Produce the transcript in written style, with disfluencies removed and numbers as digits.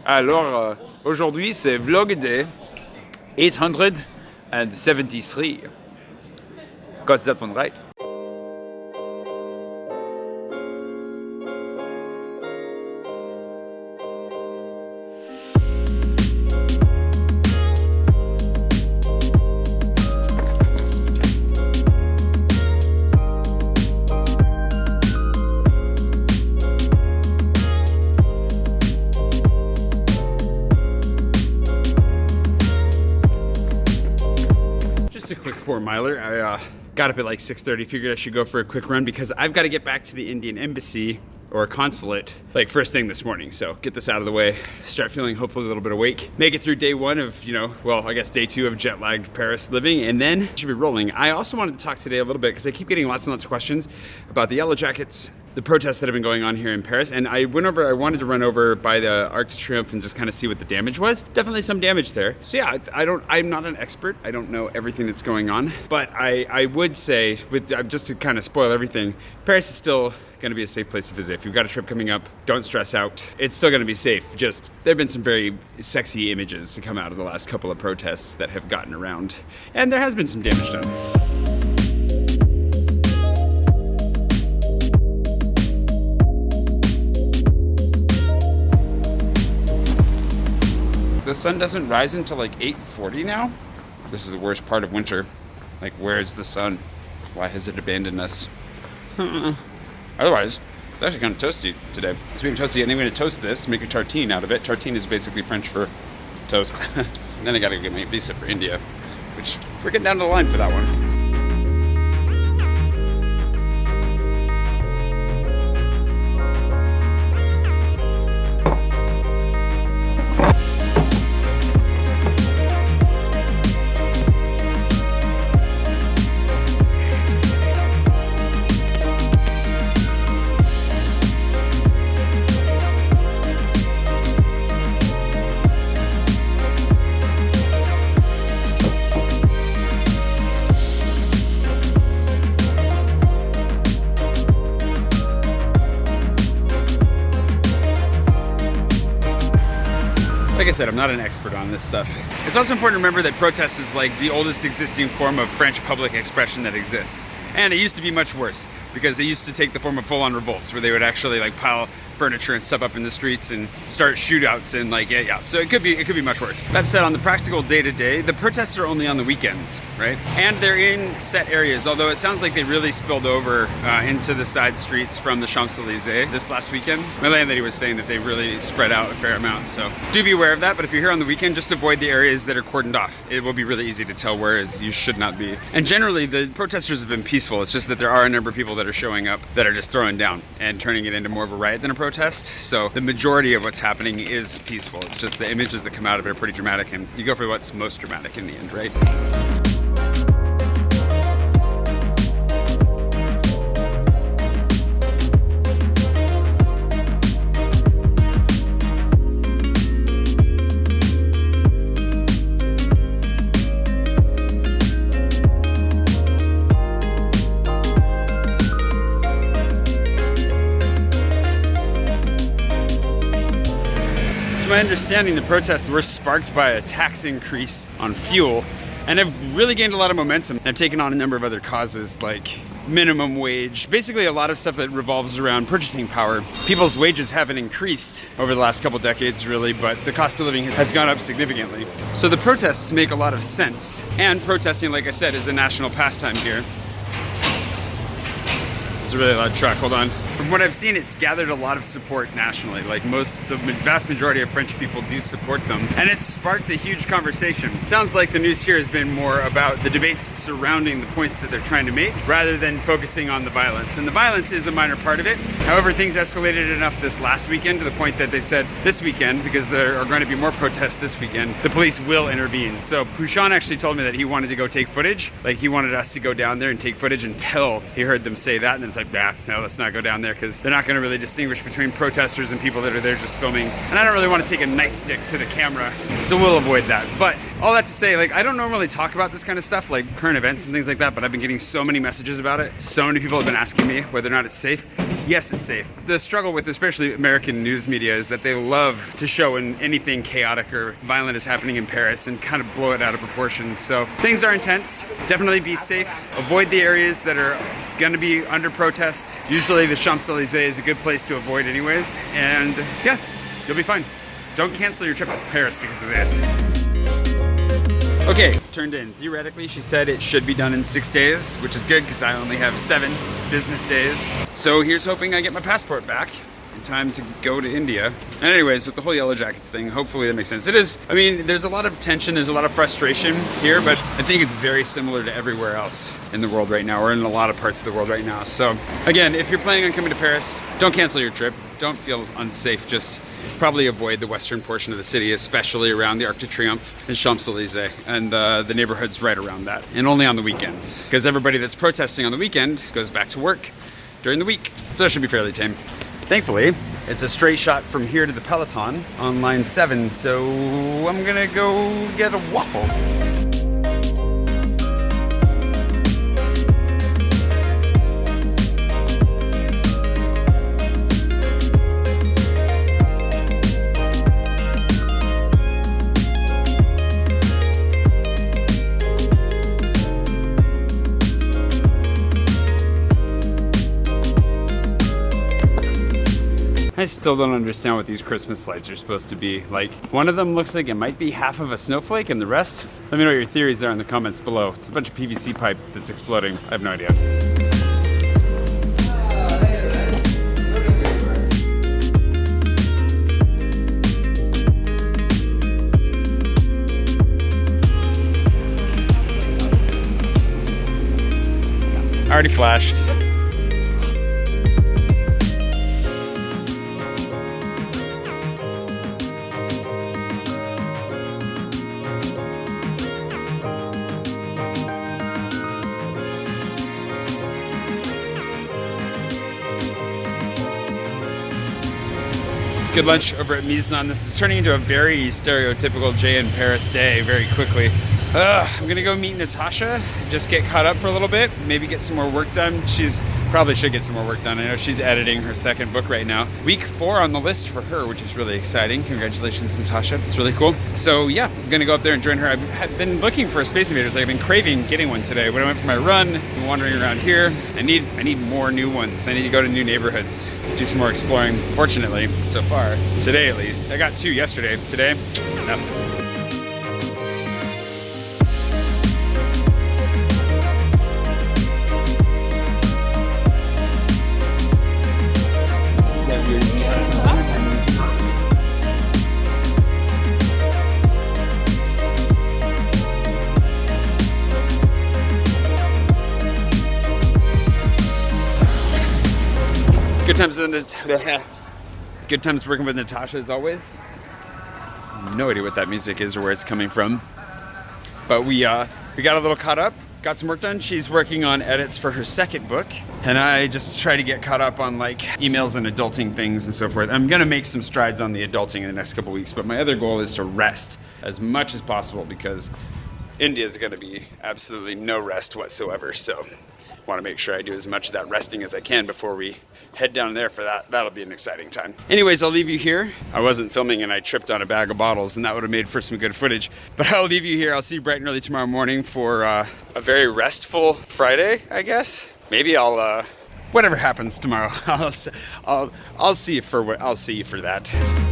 Alors, aujourd'hui, c'est vlog day 873. Got that one right. A quick 4-miler. I got up at like 6:30, figured I should go for a quick run because I've got to get back to the Indian embassy or consulate like first thing this morning. So get this out of the way, start feeling hopefully a little bit awake, make it through day one of, well, I guess day 2 of jet lagged Paris living, and then should be rolling. I also wanted to talk today a little bit because I keep getting lots and lots of questions about the Yellow Jackets, the protests that have been going on here in Paris, and I wanted to run over by the Arc de Triomphe and just kind of see what the damage was. Definitely some damage there. So yeah, I'm not an expert. I don't know everything that's going on, but I would say, just to kind of spoil everything, Paris is still going to be a safe place to visit. If you've got a trip coming up, don't stress out. It's still going to be safe. Just, there have been some very sexy images to come out of the last couple of protests that have gotten around, and there has been some damage done. The sun doesn't rise until like 8:40 now. This is the worst part of winter. Like, where is the sun? Why has it abandoned us? Otherwise, it's actually kind of toasty today. Speaking of toasty, I'm going to toast this, make a tartine out of it. Tartine is basically French for toast. And then I got to get my visa for India, which we're getting down to the line for that one. Like I said, I'm not an expert on this stuff. It's also important to remember that protest is like the oldest existing form of French public expression that exists. And it used to be much worse because it used to take the form of full-on revolts where they would actually like pile furniture and stuff up in the streets and start shootouts and like, yeah. So it could be much worse. That said, on the practical day-to-day, the protests are only on the weekends, right? And they're in set areas, although it sounds like they really spilled over into the side streets from the Champs Elysees this last weekend. My landlady was saying that they really spread out a fair amount, so do be aware of that. But if you're here on the weekend, just avoid the areas that are cordoned off. It will be really easy to tell where you should not be. And generally, the protesters have been peaceful. It's just that there are a number of people that are showing up that are just throwing down and turning it into more of a riot than a protest. So the majority of what's happening is peaceful. It's just the images that come out of it are pretty dramatic, and you go for what's most dramatic in the end, right? My understanding, the protests were sparked by a tax increase on fuel and have really gained a lot of momentum and have taken on a number of other causes like minimum wage, basically a lot of stuff that revolves around purchasing power. People's wages haven't increased over the last couple decades really, but the cost of living has gone up significantly. So the protests make a lot of sense, and protesting, like I said, is a national pastime here. It's a really loud truck, hold on. From what I've seen, it's gathered a lot of support nationally. Like the vast majority of French people do support them. And it's sparked a huge conversation. It sounds like the news here has been more about the debates surrounding the points that they're trying to make, rather than focusing on the violence. And the violence is a minor part of it. However, things escalated enough this last weekend to the point that they said this weekend, because there are going to be more protests this weekend, the police will intervene. So Pouchon actually told me that he wanted to go take footage. Like, he wanted us to go down there and take footage until he heard them say that. And then it's like, no, let's not go down there, because they're not going to really distinguish between protesters and people that are there just filming. And I don't really want to take a nightstick to the camera, so we'll avoid that. But all that to say, like, I don't normally talk about this kind of stuff, like current events and things like that, but I've been getting so many messages about it. So many people have been asking me whether or not it's safe. yes, it's safe. The struggle with especially American news media is that they love to show when anything chaotic or violent is happening in Paris and kind of blow it out of proportion. So things are intense. Definitely be safe. Avoid the areas that are going to be under protest. Usually the Champs Elysees is a good place to avoid anyways. And yeah, you'll be fine. Don't cancel your trip to Paris because of this. Okay, turned in. Theoretically, she said it should be done in 6 days, which is good because I only have 7 business days. So here's hoping I get my passport back in time to go to India. And anyways, with the whole Yellow Jackets thing, hopefully that makes sense. It is, I mean, there's a lot of tension, there's a lot of frustration here, but I think it's very similar to everywhere else in the world right now, or in a lot of parts of the world right now. So again, if you're planning on coming to Paris, don't cancel your trip. Don't feel unsafe, just probably avoid the western portion of the city, especially around the Arc de Triomphe and Champs Elysees and the neighborhoods right around that, and only on the weekends, because everybody that's protesting on the weekend goes back to work during the week, so it should be fairly tame. Thankfully, it's a straight shot from here to the Peloton on line 7, so I'm gonna go get a waffle. I still don't understand what these Christmas lights are supposed to be. Like, one of them looks like it might be half of a snowflake and the rest, let me know what your theories are in the comments below. It's a bunch of PVC pipe that's exploding. I have no idea. Already flashed. Good lunch over at Miznan. This is turning into a very stereotypical Jay in Paris day very quickly. I'm gonna go meet Natasha, just get caught up for a little bit, maybe get some more work done. She's probably should get some more work done. I know she's editing her 2nd book right now. Week 4 on the list for her, which is really exciting. Congratulations, Natasha. It's really cool. So yeah, I'm gonna go up there and join her. I've been looking for a Space Invaders. I've been craving getting one today. When I went for my run, been wandering around here. I need more new ones. I need to go to new neighborhoods, do some more exploring. Fortunately, so far, today at least. I got 2 yesterday. Today, nothing. Good times working with Natasha as always. No idea what that music is or where it's coming from. But we got a little caught up, got some work done. She's working on edits for her 2nd book, and I just try to get caught up on like emails and adulting things and so forth. I'm gonna make some strides on the adulting in the next couple weeks, but my other goal is to rest as much as possible because India is gonna be absolutely no rest whatsoever. So I want to make sure I do as much of that resting as I can before we head down there for that. That'll be an exciting time. Anyways, I'll leave you here. I wasn't filming and I tripped on a bag of bottles and that would have made for some good footage. But I'll leave you here. I'll see you bright and early tomorrow morning for a very restful Friday, I guess. Maybe I'll, whatever happens tomorrow, I'll see you for that.